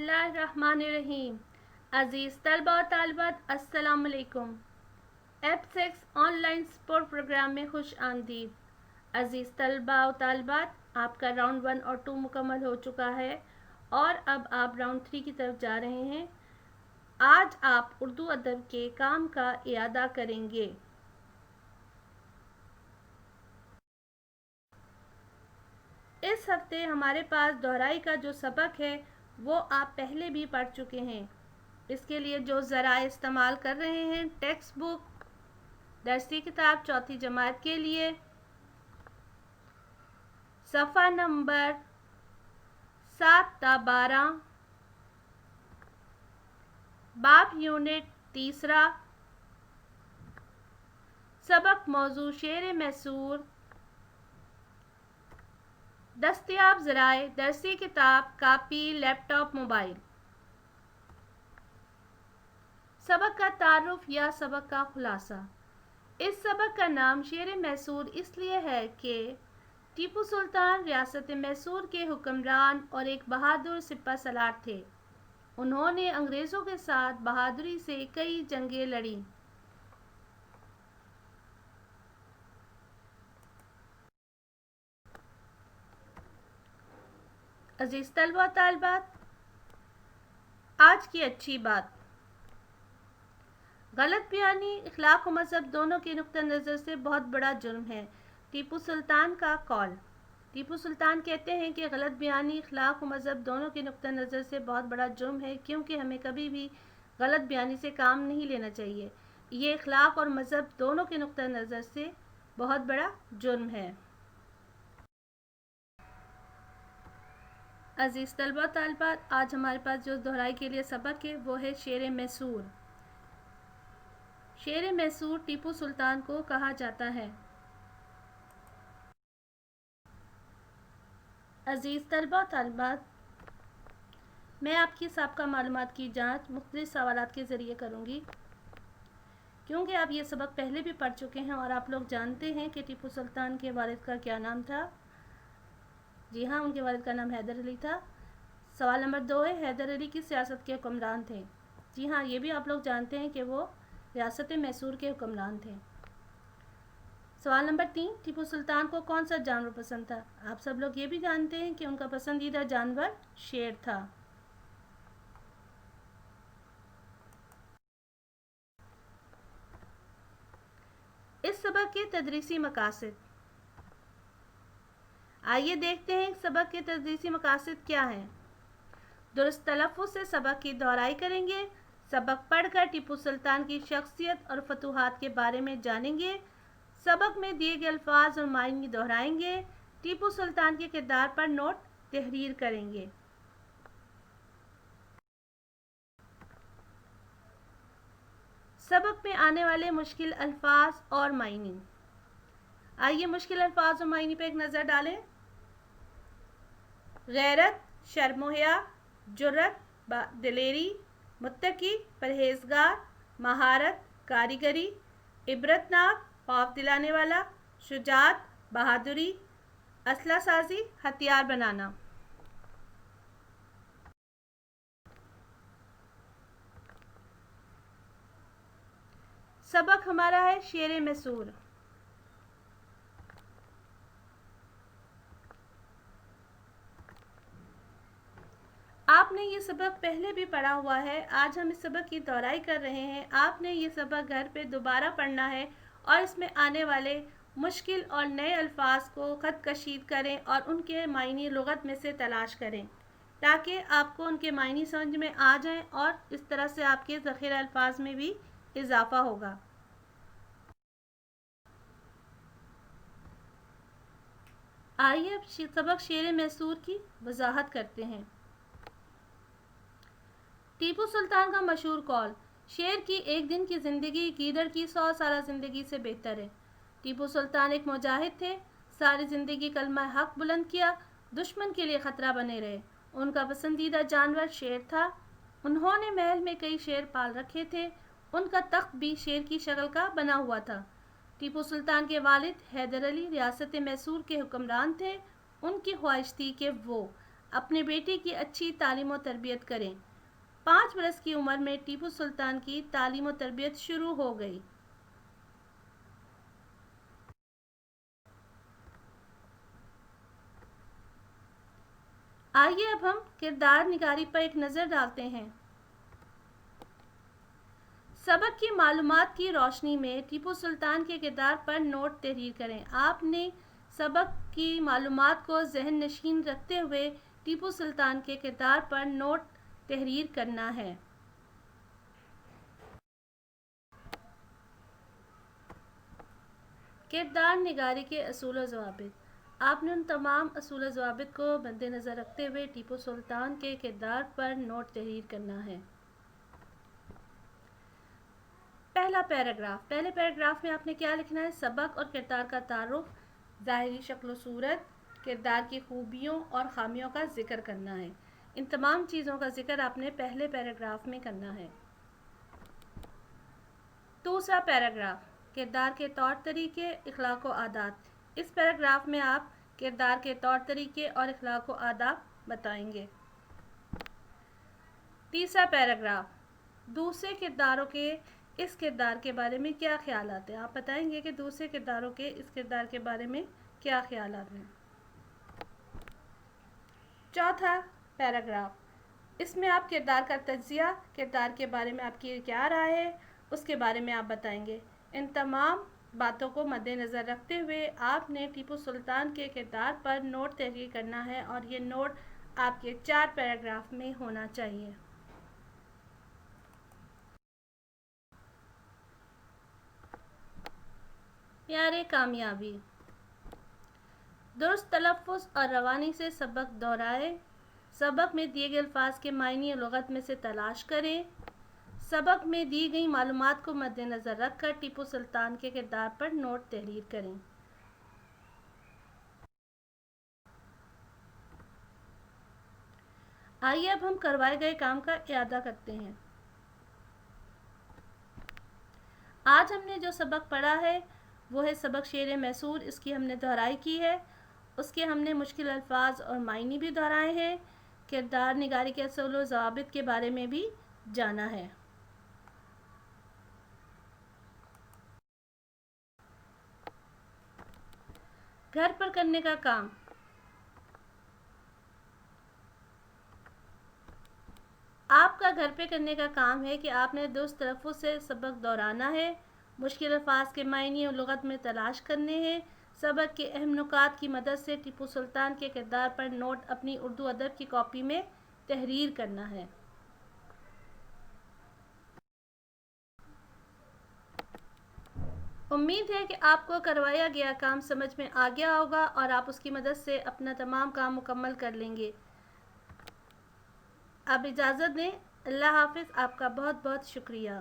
बिस्मिल्लाहिर्रहमानिर्रहीम। अज़ीज़ तलबा और तालिबात अस्सलाम वालेकुम। एप6 ऑनलाइन सपोर्ट प्रोग्राम में खुश आमदीद। अज़ीज़ तलबा और तालिबात, आपका राउंड 1 और 2 मुकम्मल हो चुका है और अब आप राउंड 3 की तरफ जा रहे हैं। आज आप उर्दू अदब के काम का इयादा करेंगे। इस हफ्ते हमारे पास दोहराई का जो सबक है वो आप पहले भी पढ़ चुके हैं। इसके लिए जो ज़रा इस्तेमाल कर रहे हैं, टेक्स्ट बुक, दरसी किताब चौथी जमात के लिए सफ़ा नंबर 7 ता 12, बाब यूनिट 3, सबक मौजू शेर मैसूर, दस्तयाब ज़राए दरसी किताब, कापी, लैपटॉप, मोबाइल। सबक का तारुफ या सबक का खुलासा। इस सबक का नाम शेर मैसूर इसलिए है कि टीपू सुल्तान रियासत मैसूर के हुक्मरान और एक बहादुर सिपा सलार थे। उन्होंने अंग्रेज़ों के साथ बहादुरी से कई जंगें लड़ी। अजीज़ तलबा तालिबात, आज की अच्छी बात। गलत बयानी इखलाक और मज़हब दोनों के नुक्ता नज़र से बहुत बड़ा जुर्म है। टीपू सुल्तान का कौल। टीपू सुल्तान कहते हैं कि गलत बयानी इखलाक और मज़हब दोनों के नुक्ता नज़र से बहुत बड़ा जुर्म है, क्योंकि हमें कभी भी गलत बयानी से काम नहीं लेना चाहिए। ये इखलाक और मज़हब दोनों के नुक्ता नज़र से बहुत बड़ा जुर्म है। अज़ीज़ तलबा तालिबात, आज हमारे पास जो दोहराई के लिए सबक है वो है शेर मैसूर। शेर मैसूर टीपू सुल्तान को कहा जाता है। अज़ीज़ तलबा तालिबात, मैं आपकी साबका मालूमात की जांच मुख्तलिफ सवालात के ज़रिए करूँगी, क्योंकि आप ये सबक पहले भी पढ़ चुके हैं और आप लोग जानते हैं कि टीपू सुल्तान के वालिद का क्या नाम था। जी हाँ, उनके वालिद का नाम हैदर अली था। सवाल नंबर 2 है, हैदर अली की सियासत के हुक्मरान थे। जी हाँ, ये भी आप लोग जानते हैं कि वो रियासत मैसूर के हुक्मरान थे। सवाल नंबर 3, टीपू सुल्तान को कौन सा जानवर पसंद था। आप सब लोग ये भी जानते हैं कि उनका पसंदीदा जानवर शेर था। इस सबक के तदरीसी मकासद। आइए देखते हैं सबक के तदरीसी मकासद क्या हैं। दुरुस्त तलफ़्फ़ुज़ से सबक की दोहराई करेंगे। सबक पढ़कर टीपू सुल्तान की शख्सियत और फतूहात के बारे में जानेंगे। सबक में दिए गए अल्फाज और मायने दोहराएंगे। टीपू सुल्तान के किरदार पर नोट तहरीर करेंगे। सबक में आने वाले मुश्किल अल्फाज और मायने। आइए मुश्किल अल्फाज और मायने पर एक नज़र डालें। गैरत, शर्म-ओ-हया, जुर्रत, दिलेरी, मुत्तकी, परहेजगार, महारत, कारीगरी, इबरतनाक, खौफ दिलाने वाला, शुजात, बहादुरी, असला साजी, हथियार बनाना। सबक हमारा है शेर मैसूर। आपने ये सबक पहले भी पढ़ा हुआ है। आज हम इस सबक की दोहराई कर रहे हैं। आपने ये सबक घर पे दोबारा पढ़ना है और इसमें आने वाले मुश्किल और नए अल्फाज को ख़त कशीद करें और उनके मायने लुगत में से तलाश करें, ताकि आपको उनके मायने समझ में आ जाएं और इस तरह से आपके ज़ख़ीरा अल्फाज में भी इजाफ़ा होगा। आइए अब सबक शेर मैसूर की वजाहत करते हैं। टीपू सुल्तान का मशहूर कौल, शेर की एक दिन की ज़िंदगी गीदड़ की 100 साल ज़िंदगी से बेहतर है। टीपू सुल्तान एक मुजाहिद थे। सारी ज़िंदगी कलमा हक बुलंद किया, दुश्मन के लिए ख़तरा बने रहे। उनका पसंदीदा जानवर शेर था। उन्होंने महल में कई शेर पाल रखे थे। उनका तख्त भी शेर की शक्ल का बना हुआ था। टीपू सुल्तान के वालिद हैदर अली रियासत मैसूर के हुक्मरान थे। उनकी ख्वाहिश थी कि वो اپنے بیٹے کی اچھی تعلیم و تربیت کریں۔ 5 برس کی عمر میں ٹیپو سلطان کی تعلیم و تربیت شروع ہو گئی۔ آئیے اب ہم کردار نگاری پر ایک نظر ڈالتے ہیں۔ سبق کی معلومات کی روشنی میں ٹیپو سلطان کے کردار پر نوٹ تحریر کریں۔ آپ نے سبق کی معلومات کو ذہن نشین رکھتے ہوئے ٹیپو سلطان کے کردار پر نوٹ تحریر کرنا ہے۔ کردار نگاری کے اصول و ضوابط۔ آپ نے ان تمام اصول و ضوابط کو مد نظر رکھتے ہوئے ٹیپو سلطان کے کردار پر نوٹ تحریر کرنا ہے۔ پہلا پیراگراف۔ پہلے پیراگراف میں آپ نے کیا لکھنا ہے؟ سبق اور کردار کا تعارف، ظاہری شکل و صورت، کردار کی خوبیوں اور خامیوں کا ذکر کرنا ہے۔ ان تمام چیزوں کا ذکر آپ نے پہلے پیراگراف میں کرنا ہے۔ دوسرا پیراگراف، کردار کے طور طریقے، اخلاق و عادات۔ اس پیراگراف میں آپ کردار کے طور طریقے اور اخلاق و آداب بتائیں گے۔ تیسرا پیراگراف، دوسرے کرداروں کے اس کردار کے بارے میں کیا خیالات ہیں؟ آپ بتائیں گے کہ دوسرے کرداروں کے اس کردار کے بارے میں کیا خیالات ہیں۔ چوتھا پیراگراف، اس میں آپ کردار کا تجزیہ، کردار کے بارے میں آپ کی کیا رائے ہے، اس کے بارے میں آپ بتائیں گے۔ ان تمام باتوں کو مد نظر رکھتے ہوئے آپ نے ٹیپو سلطان کے کردار پر نوٹ تحریر کرنا ہے اور یہ نوٹ آپ کے 4 پیراگراف میں ہونا چاہیے۔ معیار کامیابی۔ درست تلفظ اور روانی سے سبق دہرائیں۔ سبق میں دیے گئے الفاظ کے معنی اور لغت میں سے تلاش کریں۔ سبق میں دی گئی معلومات کو مد نظر رکھ کر ٹیپو سلطان کے کردار پر نوٹ تحریر کریں۔ آئیے اب ہم کروائے گئے کام کا اعادہ کرتے ہیں۔ آج ہم نے جو سبق پڑھا ہے وہ ہے سبق شعر میسور۔ اس کی ہم نے دہرائی کی ہے، اس کے ہم نے مشکل الفاظ اور معنی بھی دہرائے ہیں، کردار نگاری کے اصول و ضوابط کے بارے میں بھی جانا ہے۔ گھر پر کرنے کا کام۔ آپ کا گھر پہ کرنے کا کام ہے کہ آپ نے درست تلفظ سے سبق دہرانا ہے، مشکل الفاظ کے معنی اور لغت میں تلاش کرنے ہیں، سبق کے اہم نکات کی مدد سے ٹیپو سلطان کے کردار پر نوٹ اپنی اردو ادب کی کاپی میں تحریر کرنا ہے۔ امید ہے کہ آپ کو کروایا گیا کام سمجھ میں آ گیا ہوگا اور آپ اس کی مدد سے اپنا تمام کام مکمل کر لیں گے۔ اب اجازت دیں۔ اللہ حافظ۔ آپ کا بہت بہت شکریہ۔